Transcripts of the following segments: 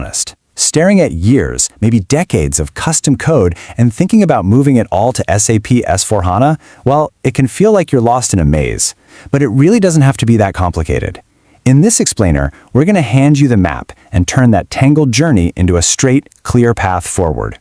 honest. Staring at years, maybe decades of custom code and thinking about moving it all to SAP S/4HANA, well, it can feel like you're lost in a maze. But it really doesn't have to be that complicated. In this explainer, we're going to hand you the map and turn that tangled journey into a straight, clear path forward.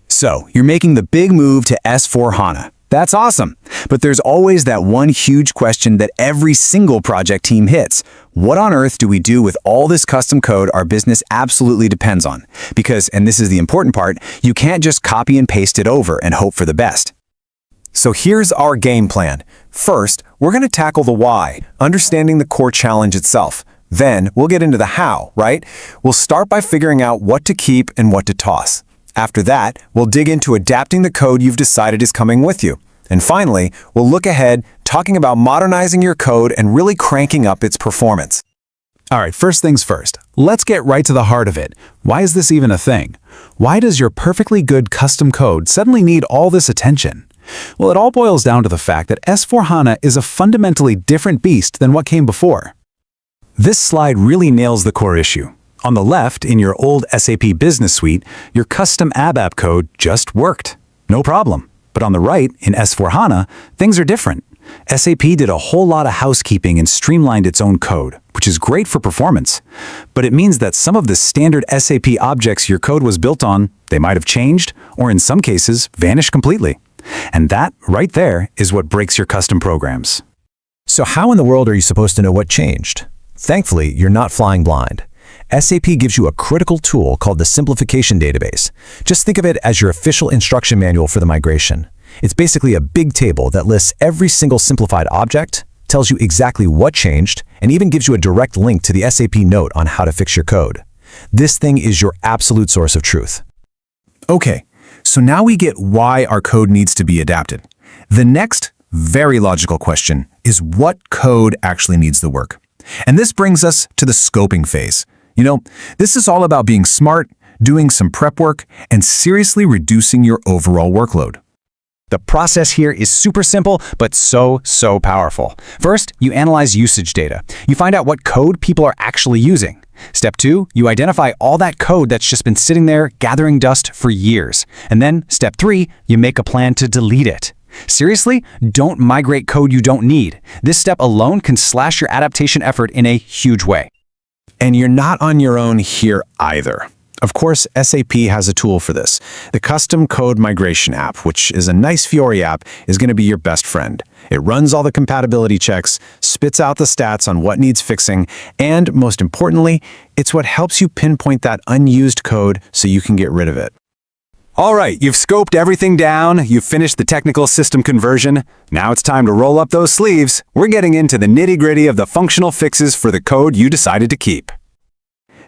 So, you're making the big move to S/4HANA. That's awesome. But there's always that one huge question that every single project team hits. What on earth do we do with all this custom code our business absolutely depends on? Because, and this is the important part, you can't just copy and paste it over and hope for the best. So here's our game plan. First, we're going to tackle the why, understanding the core challenge itself. Then, we'll get into the how, right? We'll start by figuring out what to keep and what to toss. After that, we'll dig into adapting the code you've decided is coming with you. And finally, we'll look ahead, talking about modernizing your code and really cranking up its performance. All right, first things first. Let's get right to the heart of it. Why is this even a thing? Why does your perfectly good custom code suddenly need all this attention? Well, it all boils down to the fact that S/4HANA is a fundamentally different beast than what came before. This slide really nails the core issue. On the left, in your old SAP Business Suite, your custom ABAP code just worked. No problem. But on the right, in S/4HANA, things are different. SAP did a whole lot of housekeeping and streamlined its own code, which is great for performance. But it means that some of the standard SAP objects your code was built on, they might have changed, or in some cases, vanished completely. And that, right there, is what breaks your custom programs. So how in the world are you supposed to know what changed? Thankfully, you're not flying blind. SAP gives you a critical tool called the Simplification Database. Just think of it as your official instruction manual for the migration. It's basically a big table that lists every single simplified object, tells you exactly what changed, and even gives you a direct link to the SAP note on how to fix your code. This thing is your absolute source of truth. Okay, so now we get why our code needs to be adapted. The next, very logical question is what code actually needs the work? And this brings us to the scoping phase. You know, this is all about being smart, doing some prep work, and seriously reducing your overall workload. The process here is super simple, but so powerful. First, you analyze usage data. You find out what code people are actually using. Step 2, you identify all that code that's just been sitting there gathering dust for years. And then, step 3, you make a plan to delete it. Seriously, don't migrate code you don't need. This step alone can slash your adaptation effort in a huge way. And you're not on your own here either. Of course, SAP has a tool for this. The Custom Code Migration app, which is a nice Fiori app, is going to be your best friend. It runs all the compatibility checks, spits out the stats on what needs fixing, and most importantly, it's what helps you pinpoint that unused code so you can get rid of it. All right, you've scoped everything down, you've finished the technical system conversion. Now it's time to roll up those sleeves. We're getting into the nitty-gritty of the functional fixes for the code you decided to keep.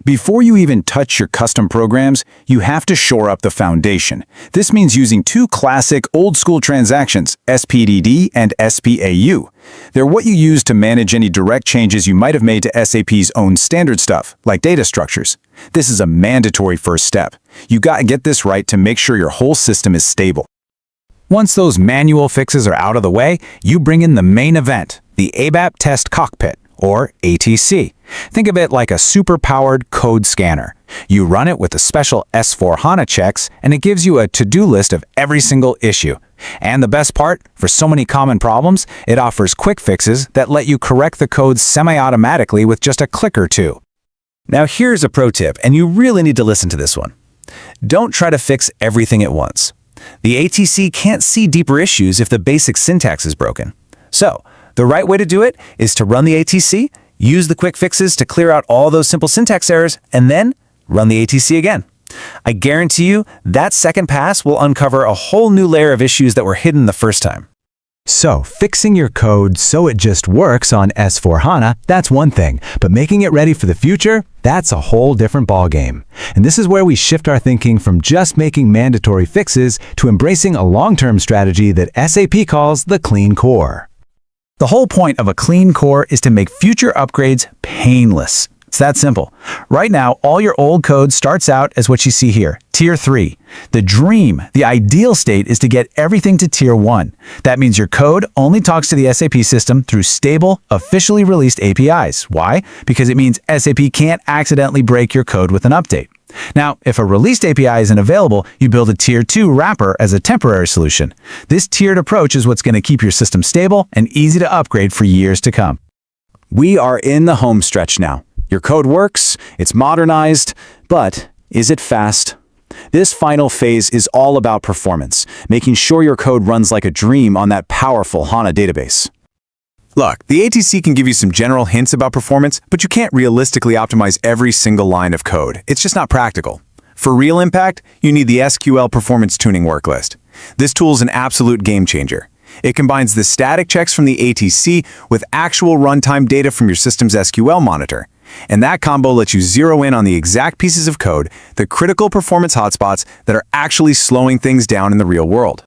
Before you even touch your custom programs, you have to shore up the foundation. This means using two classic old-school transactions, SPDD and SPAU. They're what you use to manage any direct changes you might have made to SAP's own standard stuff, like data structures. This is a mandatory first step. You gotta get this right to make sure your whole system is stable. Once those manual fixes are out of the way, you bring in the main event, the ABAP Test Cockpit, or ATC. Think of it like a super-powered code scanner. You run it with the special S/4HANA checks, and it gives you a to-do list of every single issue. And the best part, for so many common problems, it offers quick fixes that let you correct the code semi-automatically with just a click or two. Now here's a pro tip, and you really need to listen to this one. Don't try to fix everything at once. The ATC can't see deeper issues if the basic syntax is broken. So, the right way to do it is to run the ATC, use the quick fixes to clear out all those simple syntax errors, and then run the ATC again. I guarantee you that second pass will uncover a whole new layer of issues that were hidden the first time. So, fixing your code so it just works on S/4HANA, that's one thing, but making it ready for the future, that's a whole different ballgame. And this is where we shift our thinking from just making mandatory fixes to embracing a long-term strategy that SAP calls the clean core. The whole point of a clean core is to make future upgrades painless. It's that simple. Right now, all your old code starts out as what you see here, Tier 3. The dream, the ideal state is to get everything to Tier 1. That means your code only talks to the SAP system through stable, officially released APIs. Why? Because it means SAP can't accidentally break your code with an update. Now, if a released API isn't available, you build a Tier 2 wrapper as a temporary solution. This tiered approach is what's going to keep your system stable and easy to upgrade for years to come. We are in the home stretch now. Your code works, it's modernized, but is it fast? This final phase is all about performance, making sure your code runs like a dream on that powerful HANA database. Look, the ATC can give you some general hints about performance, but you can't realistically optimize every single line of code. It's just not practical. For real impact, you need the SQL Performance Tuning Worklist. This tool is an absolute game changer. It combines the static checks from the ATC with actual runtime data from your system's SQL monitor. And that combo lets you zero in on the exact pieces of code, the critical performance hotspots that are actually slowing things down in the real world.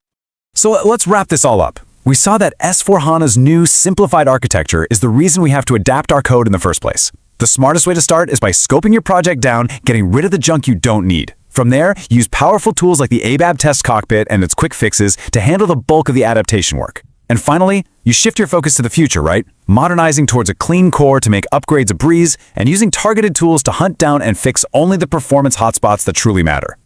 So let's wrap this all up. We saw that S/4HANA's new simplified architecture is the reason we have to adapt our code in the first place. The smartest way to start is by scoping your project down, getting rid of the junk you don't need. From there, use powerful tools like the ABAP Test Cockpit and its quick fixes to handle the bulk of the adaptation work. And finally, you shift your focus to the future, right? Modernizing towards a clean core to make upgrades a breeze, and using targeted tools to hunt down and fix only the performance hotspots that truly matter.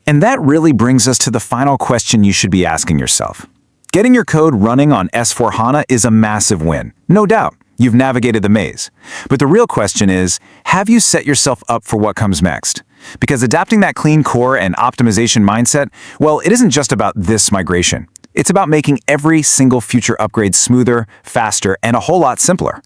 And that really brings us to the final question you should be asking yourself. Getting your code running on S/4HANA is a massive win, no doubt. You've navigated the maze. But the real question is, have you set yourself up for what comes next? Because adapting that clean core and optimization mindset, well, it isn't just about this migration. It's about making every single future upgrade smoother, faster, and a whole lot simpler.